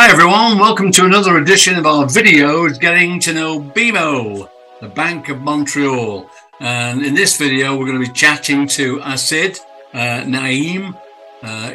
Hi everyone, welcome to another edition of our videos getting to know BMO, the Bank of Montreal. And in this video we're going to be chatting to Assad, Naeem.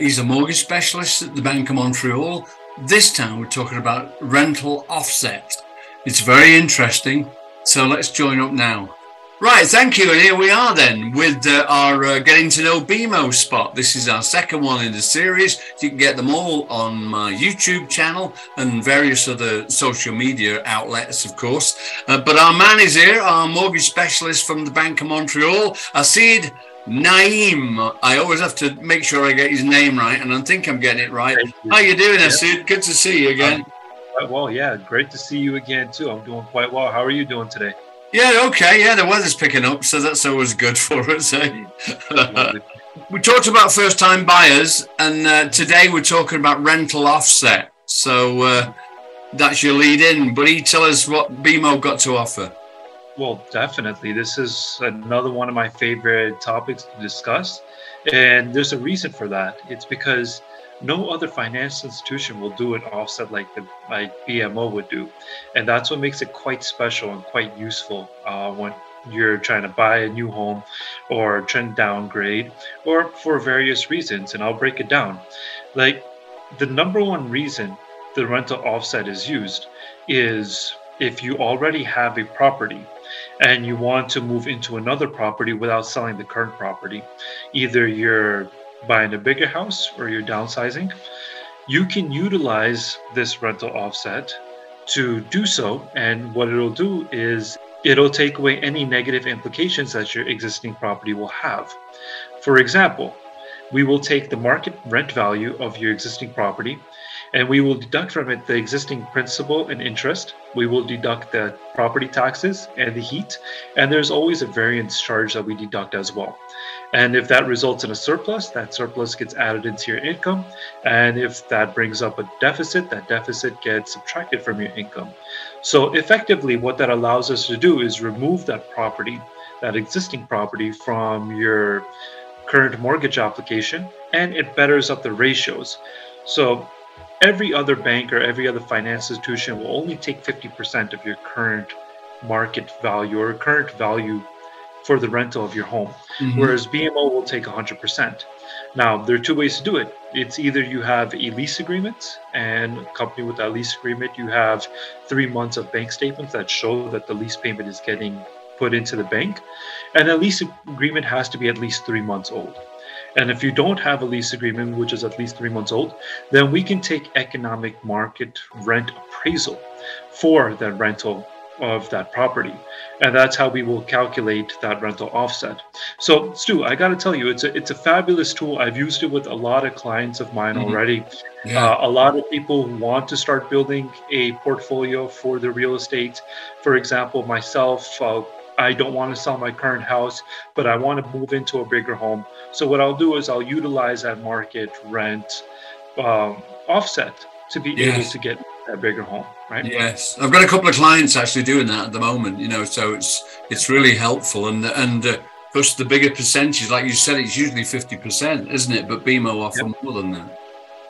He's a mortgage specialist at the Bank of Montreal. This time we're talking about rental offset. It's very interesting, so let's join up now. Right, thank you, and here we are then with our Getting to Know BMO spot. This is our second one in the series. You can get them all on my YouTube channel and various other social media outlets, of course. But our man is here, our mortgage specialist from the Bank of Montreal, Assad Naeem. I always have to make sure I get his name right, and I think I'm getting it right. How you doing, Assad? Good to see you again. Quite well, yeah. Great to see you again, too. I'm doing quite well. How are you doing today? Yeah, okay. Yeah, the weather's picking up, so that's always good for us. Eh? We talked about first-time buyers, and today we're talking about rental offset. So that's your lead in. But tell us what BMO got to offer. Well, definitely. This is another one of my favorite topics to discuss. And there's a reason for that. It's because no other financial institution will do an offset like BMO would do. And that's what makes it quite special and quite useful when you're trying to buy a new home or trying to downgrade or for various reasons. And I'll break it down. Like, the number one reason the rental offset is used is if you already have a property and you want to move into another property without selling the current property. Either you're buying a bigger house or you're downsizing, you can utilize this rental offset to do so. And what it'll do is it'll take away any negative implications that your existing property will have. For example, we will take the market rent value of your existing property and we will deduct from it the existing principal and interest. We will deduct the property taxes and the heat, and there's always a variance charge that we deduct as well. And if that results in a surplus, that surplus gets added into your income. And if that brings up a deficit, that deficit gets subtracted from your income. So effectively, what that allows us to do is remove that property, that existing property, from your current mortgage application, and it betters up the ratios. So every other bank or every other financial institution will only take 50% of your current market value or current value for the rental of your home, whereas BMO will take 100%. Now, there are two ways to do it. It's either you have a lease agreement, and accompanied with that lease agreement, you have 3 months of bank statements that show that the lease payment is getting put into the bank, and a lease agreement has to be at least 3 months old. And if you don't have a lease agreement, which is at least 3 months old, then we can take economic market rent appraisal for that rental of that property. And that's how we will calculate that rental offset. So, Stu, I got to tell you, it's a fabulous tool. I've used it with a lot of clients of mine already. Yeah. A lot of people want to start building a portfolio for their real estate. For example, myself, I don't want to sell my current house, but I want to move into a bigger home. So what I'll do is I'll utilize that market rent offset to be able to get a bigger home, right? Yes, I've got a couple of clients actually doing that at the moment. So it's really helpful, and plus the bigger percentage, like you said, it's usually 50%, isn't it? But BMO offer more than that.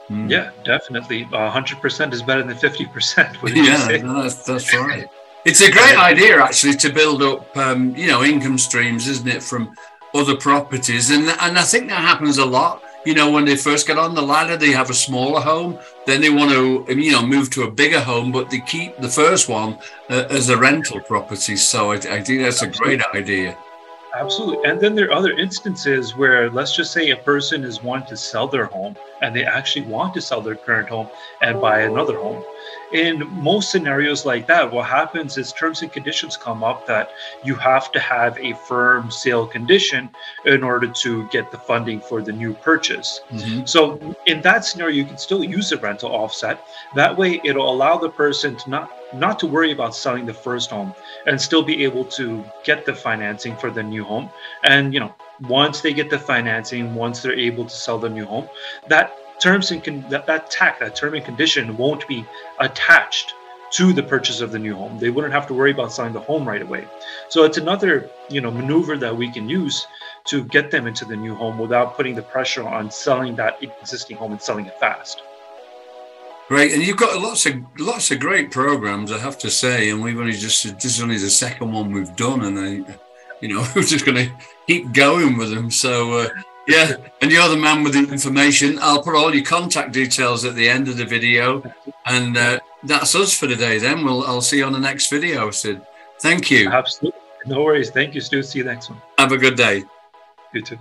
Yeah, definitely. 100% is better than 50%. Yeah, no, that's right. It's a great idea, actually, to build up, income streams, isn't it, from other properties? And I think that happens a lot. When they first get on the ladder, they have a smaller home. Then they want to, move to a bigger home, but they keep the first one as a rental property. So I think that's a great idea. Absolutely. And then there are other instances where, let's just say a person is wanting to sell their home and they actually want to sell their current home and buy another home. In most scenarios like that, what happens is terms and conditions come up that you have to have a firm sale condition in order to get the funding for the new purchase. So in that scenario, you can still use the rental offset. That way, it'll allow the person to not to worry about selling the first home and still be able to get the financing for the new home. And, once they get the financing, once they're able to sell the new home, that term and condition won't be attached to the purchase of the new home. They wouldn't have to worry about selling the home right away. So it's another, maneuver that we can use to get them into the new home without putting the pressure on selling that existing home and selling it fast. Great, and you've got lots of great programs, I have to say. And we've only this is only the second one we've done, and we're just going to keep going with them. So yeah, and you're the man with the information. I'll put all your contact details at the end of the video, and that's us for today. Then I'll see you on the next video, Sid. Thank you. Absolutely, no worries. Thank you, Stu. See you next one. Have a good day. You too.